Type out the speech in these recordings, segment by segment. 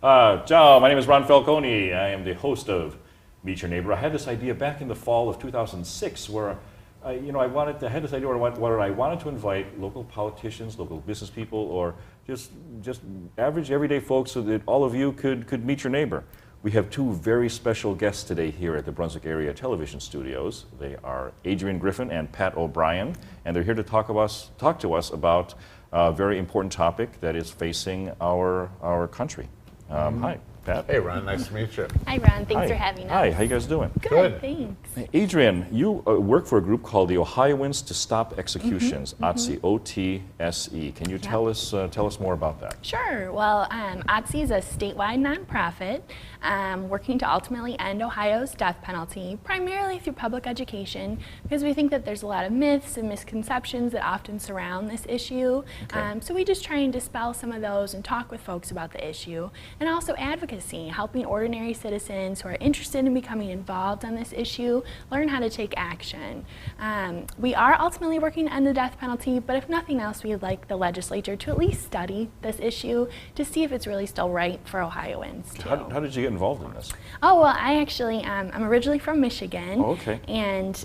Ciao, my name is Ron Falconi. I am the host of Meet Your Neighbor. I had this idea back in the fall of 2006 where I had this idea where I wanted to invite local politicians, local business people, or just average everyday folks so that all of you could meet your neighbor. We have two very special guests today here at the Brunswick Area Television Studios. They are Adrian Griffin and Pat O'Brien, and they're here to talk to us about a very important topic that is facing our country. Hi, Pat. Hey, Ron. Nice to meet you. Hi, Ron. Thanks for having us. Hi. How you guys doing? Good. Thanks. Adrian, you work for a group called the Ohioans to Stop Executions, OTSE, OTSE. Can you tell us more about that? Sure. Well, OTSE is a statewide nonprofit working to ultimately end Ohio's death penalty, primarily through public education, because we think that there's a lot of myths and misconceptions that often surround this issue. Okay. So we just try and dispel some of those and talk with folks about the issue, and also advocacy, helping ordinary citizens who are interested in becoming involved on this issue learn how to take action. We are ultimately working to end the death penalty, but if nothing else, we'd like the legislature to at least study this issue to see if it's really still right for Ohioans too. How did you get involved in this? Oh, well, I actually, I'm originally from Michigan. Oh, okay. And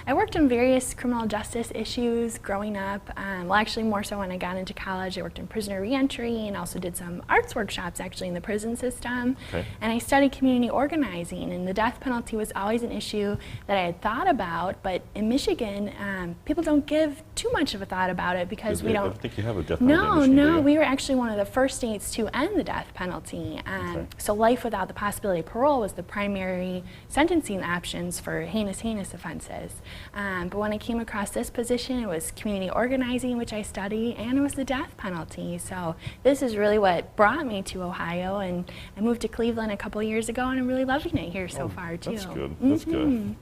I worked on various criminal justice issues growing up. Well, actually more so when I got into college. I worked in prisoner reentry and also did some arts workshops actually in the prison system. Okay. And I studied community organizing, and the death penalty was always an issue that I had thought about, but in Michigan, people don't give too much of a thought about it because we don't. I don't think you have a death penalty in Michigan, do No, you? we were actually one of the first states to end the death penalty. Okay. So life without the possibility of parole was the primary sentencing options for heinous offenses. But when I came across this position, it was community organizing, which I study, and it was the death penalty. So this is really what brought me to Ohio, and I moved to Cleveland a couple years ago, and I'm really loving it here so far too. That's good. That's good.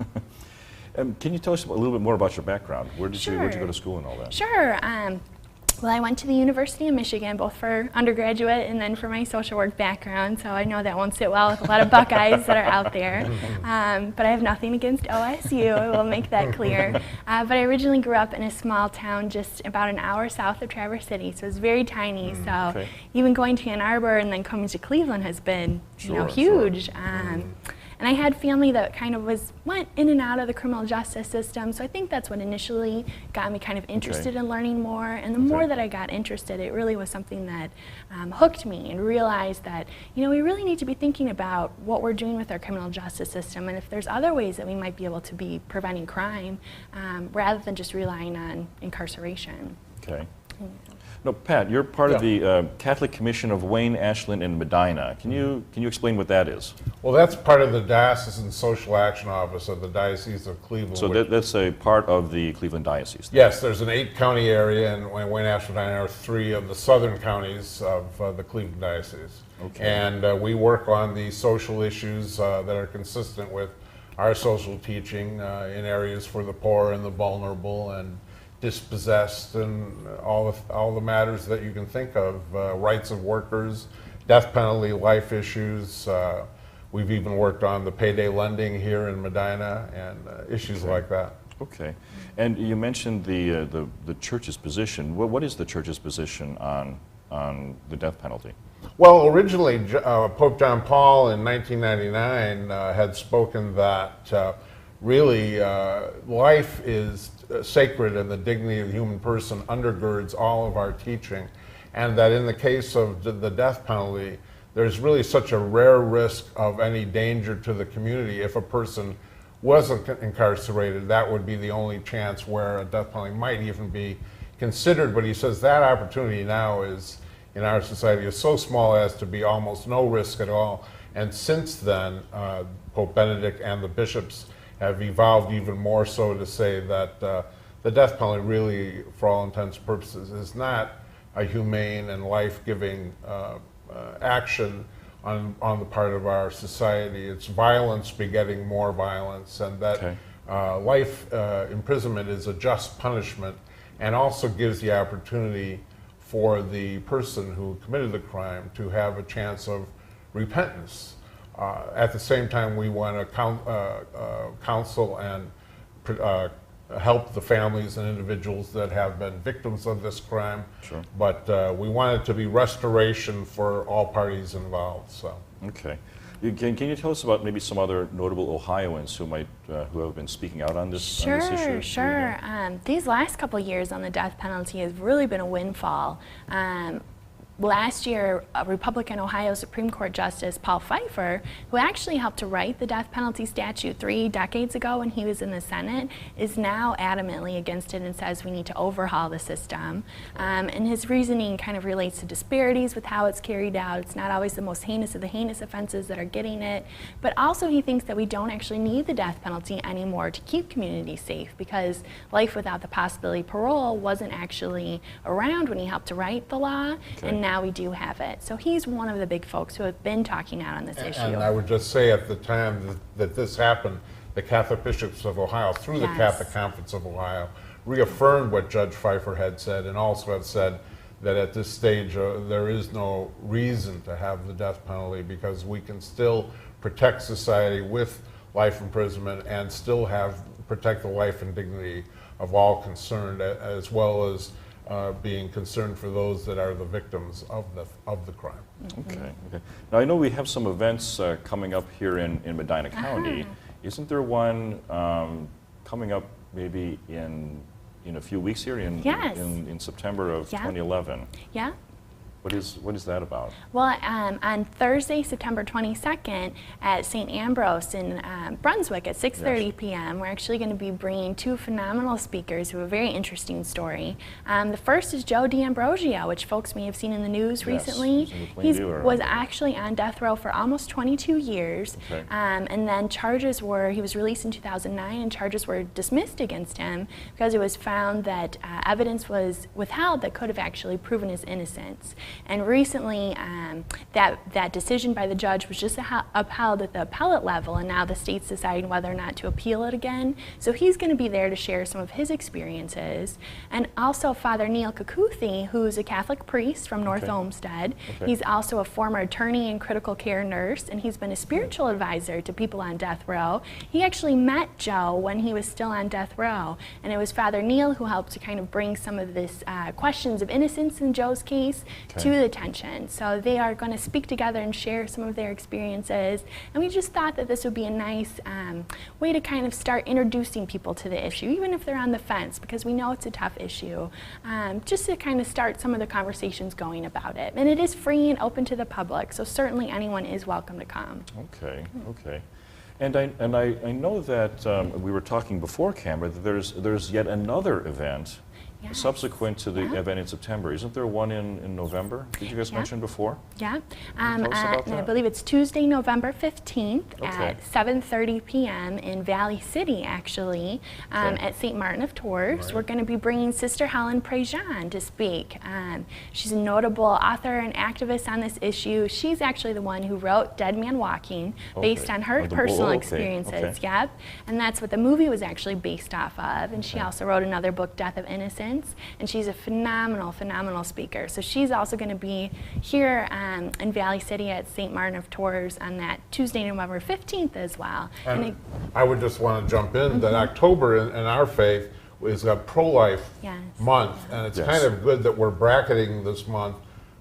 Can you tell us a little bit more about your background? Where'd you go to school and all that? Sure. Well, I went to the University of Michigan, both for undergraduate and then for my social work background, so I know that won't sit well with a lot of Buckeyes that are out there. But I have nothing against OSU, I will make that clear. But I originally grew up in a small town just about an hour south of Traverse City, so it's very tiny. So even going to Ann Arbor and then coming to Cleveland has been huge. And I had family that kind of went in and out of the criminal justice system, so I think that's what initially got me kind of interested in learning more. And the more that I got interested, it really was something that hooked me, and realized that we really need to be thinking about what we're doing with our criminal justice system, and if there's other ways that we might be able to be preventing crime rather than just relying on incarceration. Okay. No, Pat, you're part of the Catholic Commission of Wayne, Ashland, and Medina. Can you explain what that is? Well, that's part of the Diocesan Social Action Office of the Diocese of Cleveland. So that's a part of the Cleveland Diocese? Yes, there's an 8-county area, and Wayne, Ashland, and Medina are 3 of the southern counties of the Cleveland Diocese. Okay. And we work on the social issues that are consistent with our social teaching in areas for the poor and the vulnerable and dispossessed, and all the matters that you can think of, rights of workers, death penalty, life issues. We've even worked on the payday lending here in Medina and issues like that. Okay. And you mentioned the church's position. What is the church's position on the death penalty? Well, originally Pope John Paul in 1999 had spoken that really life is sacred, and the dignity of the human person undergirds all of our teaching, and that in the case of the death penalty, there's really such a rare risk of any danger to the community. If a person wasn't incarcerated, that would be the only chance where a death penalty might even be considered. But he says that opportunity now is, in our society, is so small as to be almost no risk at all. And since then, Pope Benedict and the bishops have evolved even more so to say that the death penalty really, for all intents and purposes, is not a humane and life-giving action on the part of our society. It's violence begetting more violence, and that life imprisonment is a just punishment, and also gives the opportunity for the person who committed the crime to have a chance of repentance. At the same time, we want to counsel and help the families and individuals that have been victims of this crime. Sure. But we want it to be restoration for all parties involved. So. Okay. Can you tell us about maybe some other notable Ohioans who might who have been speaking out on this issue? Sure. These last couple years on the death penalty has really been a windfall. Last year, a Republican Ohio Supreme Court Justice Paul Pfeiffer, who actually helped to write the death penalty statute 3 decades ago when he was in the Senate, is now adamantly against it and says we need to overhaul the system. And his reasoning kind of relates to disparities with how it's carried out. It's not always the most heinous of the heinous offenses that are getting it, but also he thinks that we don't actually need the death penalty anymore to keep communities safe, because life without the possibility of parole wasn't actually around when he helped to write the law. Okay. And now we do have it. So he's one of the big folks who have been talking out on this issue. And I would just say at the time that this happened, the Catholic Bishops of Ohio, through the Yes. Catholic Conference of Ohio, reaffirmed what Judge Pfeiffer had said, and also have said that at this stage there is no reason to have the death penalty, because we can still protect society with life imprisonment and still protect the life and dignity of all concerned, as well as being concerned for those that are the victims of the crime. Okay. Now I know we have some events coming up here in Medina County. Isn't there one coming up maybe in a few weeks here in September of 2011? Yeah. What is that about? Well, on Thursday, September 22nd, at St. Ambrose in Brunswick at 6:30 p.m., we're actually going to be bringing 2 phenomenal speakers who have a very interesting story. The first is Joe D'Ambrosio, which folks may have seen in the news recently. He was actually on death row for almost 22 years, and then he was released in 2009, and charges were dismissed against him because it was found that evidence was withheld that could have actually proven his innocence. And recently, that decision by the judge was just upheld at the appellate level, and now the state's deciding whether or not to appeal it again. So he's going to be there to share some of his experiences. And also Father Neil Kakuthi, who's a Catholic priest from North Olmsted. He's also a former attorney and critical care nurse, and he's been a spiritual advisor to people on death row. He actually met Joe when he was still on death row, and it was Father Neil who helped to kind of bring some of this questions of innocence in Joe's case to the attention. So they are going to speak together and share some of their experiences, and we just thought that this would be a nice way to kind of start introducing people to the issue, even if they're on the fence, because we know it's a tough issue, just to kind of start some of the conversations going about it. And it is free and open to the public, so certainly anyone is welcome to come. Okay. And I know that we were talking before camera that there's yet another event subsequent to the event in September. Isn't there one in November? Did you guys mention before? Yeah. Tell us about that. I believe it's Tuesday, November 15th at 7:30 p.m. in Valley City, actually, at St. Martin of Tours. We're going to be bringing Sister Helen Prejean to speak. She's a notable author and activist on this issue. She's actually the one who wrote Dead Man Walking, based on her personal experiences. Yep. And that's what the movie was actually based off of. And she also wrote another book, Death of Innocence. And she's a phenomenal speaker. So she's also going to be here in Valley City at St. Martin of Tours on that Tuesday, November 15th as well. And I would just want to jump in that October in our faith is a pro-life month, and it's kind of good that we're bracketing this month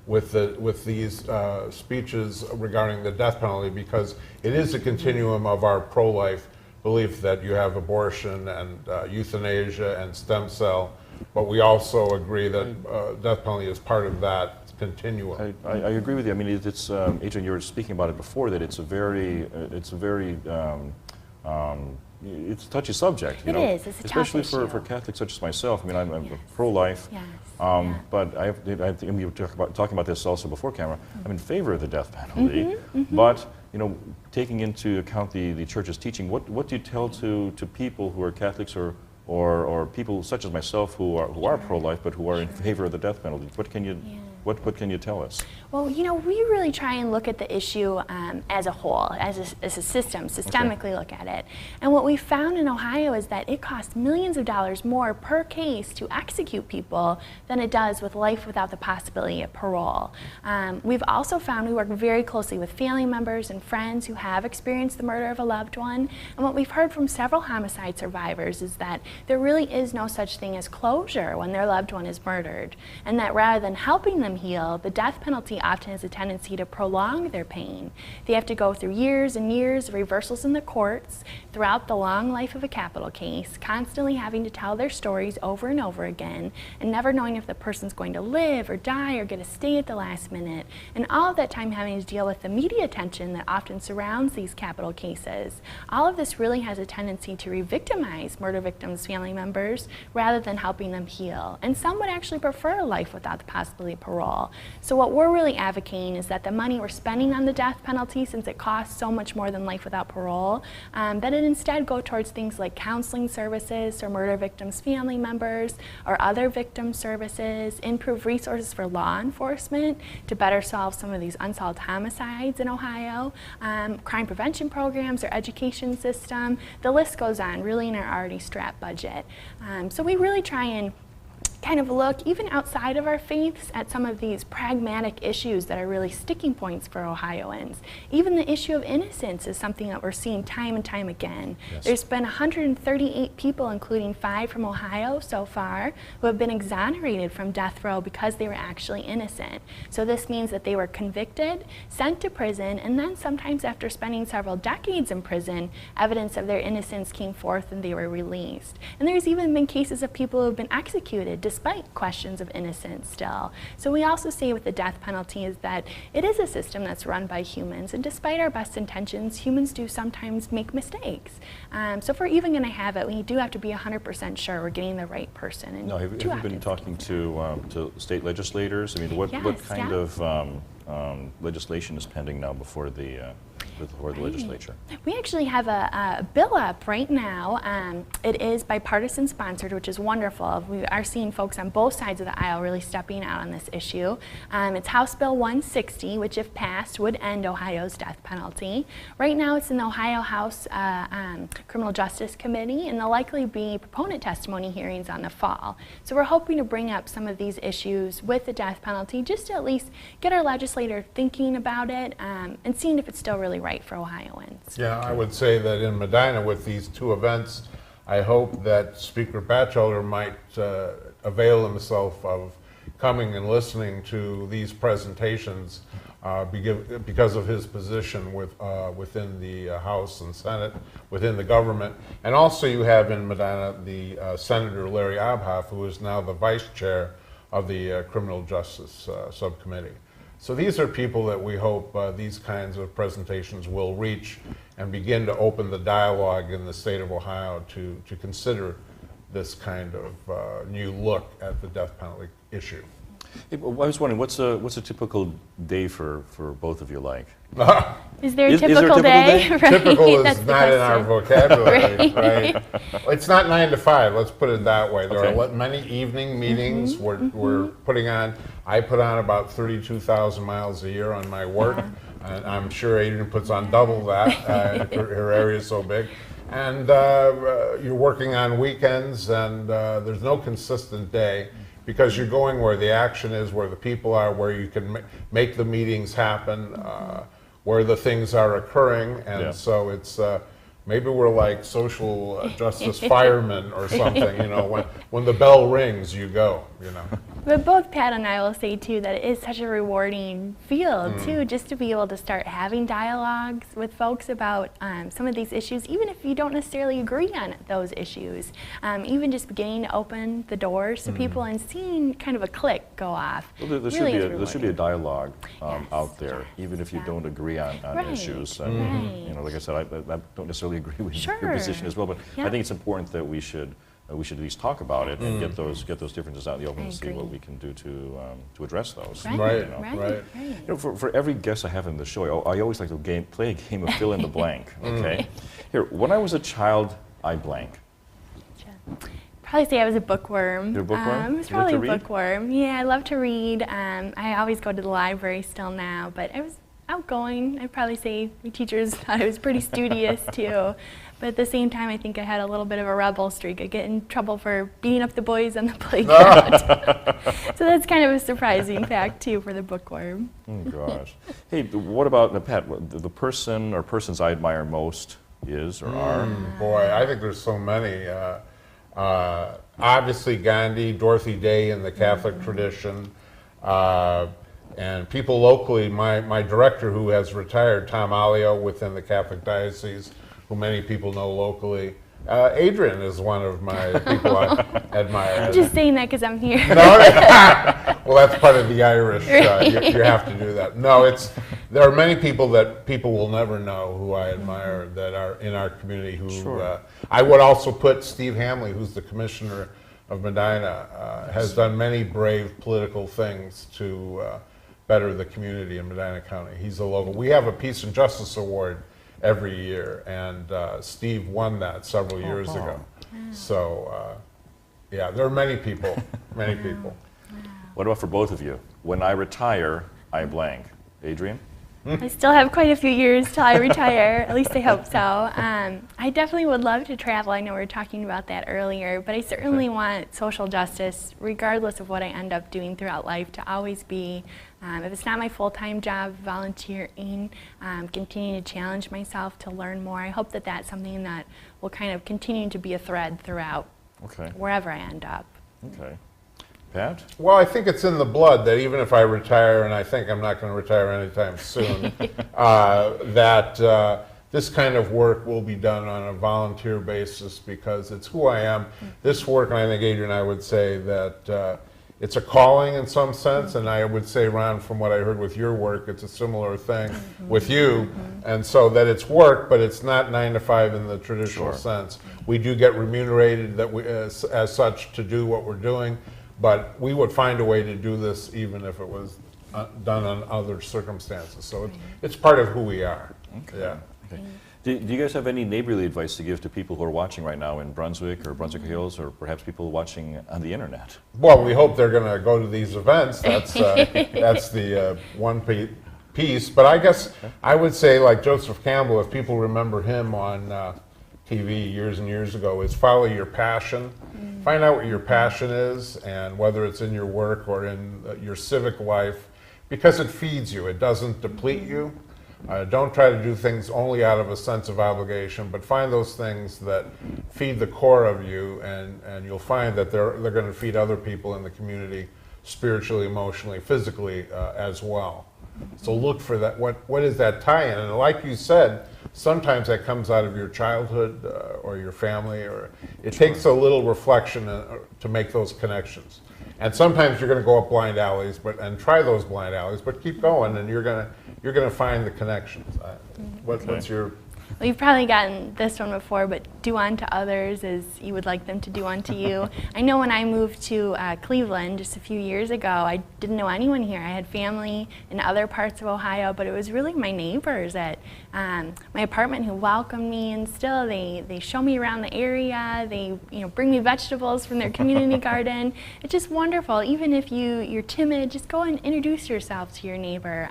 with these speeches regarding the death penalty, because it is a continuum of our pro-life belief that you have abortion and euthanasia and stem cell. But we also agree that death penalty is part of that continuum. I agree with you. I mean, it's Adrian, you were speaking about it before, that it's a touchy subject. It is. It's a especially tough issue. for Catholics such as myself. I mean, I'm pro-life. But I think you were talking about this also before camera. I'm in favor of the death penalty, but taking into account the Church's teaching, what do you tell to people who are Catholics or people such as myself who are pro-life but who are in favor of the death penalty? What can you What can you tell us? Well, you know, we really try and look at the issue as a whole, as a system, systemically look at it. And what we found in Ohio is that it costs millions of dollars more per case to execute people than it does with life without the possibility of parole. We've also found we work very closely with family members and friends who have experienced the murder of a loved one. And what we've heard from several homicide survivors is that there really is no such thing as closure when their loved one is murdered. And that rather than helping them heal, the death penalty often has a tendency to prolong their pain. They have to go through years and years of reversals in the courts throughout the long life of a capital case, constantly having to tell their stories over and over again, and never knowing if the person's going to live or die or get a stay at the last minute. And all of that time having to deal with the media attention that often surrounds these capital cases. All of this really has a tendency to re-victimize murder victims' family members rather than helping them heal. And some would actually prefer a life without the possibility of parole. So what we're really advocating is that the money we're spending on the death penalty, since it costs so much more than life without parole, that it instead go towards things like counseling services for murder victims' family members or other victim services, improve resources for law enforcement to better solve some of these unsolved homicides in Ohio, crime prevention programs, our education system. The list goes on, really, in our already strapped budget. So we really try and kind of look, even outside of our faiths, at some of these pragmatic issues that are really sticking points for Ohioans. Even the issue of innocence is something that we're seeing time and time again. Yes. There's been 138 people, including 5 from Ohio so far, who have been exonerated from death row because they were actually innocent. So this means that they were convicted, sent to prison, and then sometimes after spending several decades in prison, evidence of their innocence came forth and they were released. And there's even been cases of people who have been executed despite questions of innocence still. So we also say with the death penalty is that it is a system that's run by humans, and despite our best intentions, humans do sometimes make mistakes. So if we're even going to have it, we do have to be 100% sure we're getting the right person. And Now, have you been talking to state legislators? I mean, what kind of legislation is pending now before the legislature? We actually have a bill up right now. It is bipartisan sponsored, which is wonderful. We are seeing folks on both sides of the aisle really stepping out on this issue. It's House Bill 160, which if passed would end Ohio's death penalty. Right now it's in the Ohio House Criminal Justice Committee, and there'll likely be proponent testimony hearings on the fall. So we're hoping to bring up some of these issues with the death penalty, just to at least get our legislator thinking about it and seeing if it's still really right for Ohioans. Yeah, I would say that in Medina with these two events, I hope that Speaker Batchelder might avail himself of coming and listening to these presentations because of his position within the House and Senate, within the government. And also you have in Medina the Senator Larry Obhoff, who is now the Vice Chair of the Criminal Justice Subcommittee. So these are people that we hope these kinds of presentations will reach and begin to open the dialogue in the state of Ohio to consider this kind of new look at the death penalty issue. Hey, I was wondering, what's a typical day for both of you like? Is there a typical day? Right. Typical That's is the not in our vocabulary, Right. right? It's not 9 to 5, let's put it that way. There Okay. are many evening meetings we're putting on. I put on about 32,000 miles a year on my work, and I'm sure Adrian puts on double that. Her area is so big. And you're working on weekends, and there's no consistent day, because you're going where the action is, where the people are, where you can make the meetings happen, where the things are occurring. And Yeah. so it's, maybe we're like social justice firemen or something, you know, when the bell rings, you go, you know. But both Pat and I will say too that it is such a rewarding field too, just to be able to start having dialogues with folks about some of these issues, even if you don't necessarily agree on those issues. Even just beginning to open the doors to people and seeing kind of a click go off. Well, there should be a dialogue out there, even if you don't agree on Right. issues. And, Right. you know, like I said, I don't necessarily agree with your Sure. position as well, but I Yeah. think it's important that we should at least talk about it and get those differences out in the open I and see agree. what we can do to address those. Right, you know. Right. You know, for every guest I have in the show, I always like to play a game of fill in the blank. Okay, here, when I was a child, I blank. Probably probably say I was a bookworm. You're a bookworm? I was You like probably to a read? bookworm. Yeah, I love to read. I always go to the library still now, but I was outgoing. I'd probably say my teachers thought I was pretty studious too. But at the same time, I think I had a little bit of a rebel streak. I get in trouble for beating up the boys on the playground. So that's kind of a surprising fact too for the bookworm. Oh, gosh. Hey, what about, Pat, the person or persons I admire most is or are? Boy, I think there's so many. Obviously Gandhi, Dorothy Day in the Catholic tradition, and people locally, my director who has retired, Tom Alio, within the Catholic Diocese, who many people know locally. Adrian is one of my people I admire. I'm just saying that because I'm here. No, well, that's part of the Irish. You have to do that. No, there are many people that people will never know who I admire that are in our community. Who Sure. I would also put Steve Hamley, who's the commissioner of Medina, has done many brave political things to better the community in Medina County. He's a local. We have a Peace and Justice Award every year, and Steve won that several years ago. So, yeah, there are many people, many people. What about for both of you? When I retire, I blank. Adrian? I still have quite a few years till I retire. At least I hope so. I definitely would love to travel. I know we were talking about that earlier, but I certainly want social justice, regardless of what I end up doing throughout life, to always be, if it's not my full-time job, volunteering, continuing to challenge myself to learn more. I hope that that's something that will kind of continue to be a thread throughout wherever I end up. Okay. Pat? Well, I think it's in the blood that even if I retire, and I think I'm not going to retire anytime soon, that this kind of work will be done on a volunteer basis because it's who I am. This work, and I think Adrian and I would say that it's a calling in some sense, and I would say, Ron, from what I heard with your work, it's a similar thing with you, and so that it's work, but it's not 9 to 5 in the traditional sense. We do get remunerated that as such to do what we're doing, but we would find a way to do this even if it was done on other circumstances. So it's part of who we are. Okay. Yeah. Okay. Do you guys have any neighborly advice to give to people who are watching right now in Brunswick or Brunswick Hills, or perhaps people watching on the internet? Well, we hope they're going to go to these events. That's the one piece. But I guess I would say, like Joseph Campbell, if people remember him on TV years and years ago, is follow your passion. Find out what your passion is, and whether it's in your work or in your civic life, because it feeds you. It doesn't deplete you. Don't try to do things only out of a sense of obligation, but find those things that feed the core of you, and you'll find that they're going to feed other people in the community spiritually, emotionally, physically as well. So look for that. What is that tie-in? And like you said, sometimes that comes out of your childhood or your family, or it takes a little reflection to make those connections. And sometimes you're going to go up blind alleys, and try those blind alleys, but keep going, and you're going to find the connections. What's your? Well, you've probably gotten this one before, but do unto others as you would like them to do unto you. I know when I moved to Cleveland just a few years ago, I didn't know anyone here. I had family in other parts of Ohio, but it was really my neighbors at my apartment who welcomed me, and still they show me around the area. They bring me vegetables from their community garden. It's just wonderful. Even if you're timid, just go and introduce yourself to your neighbor.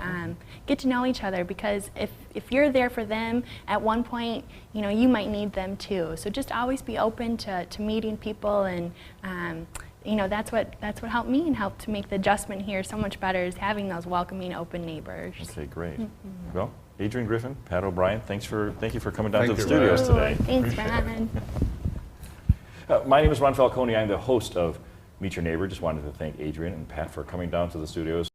Get to know each other, because if you're there for them at one point, you might need them too. So just always be open to meeting people, and that's what helped me and helped to make the adjustment here so much better, is having those welcoming, open neighbors. Okay, great. Well, Adrian Griffin, Pat O'Brien, thank you for coming down to the you, studios today. Thanks, Ron. My name is Ron Falconi. I'm the host of Meet Your Neighbor. Just wanted to thank Adrian and Pat for coming down to the studios.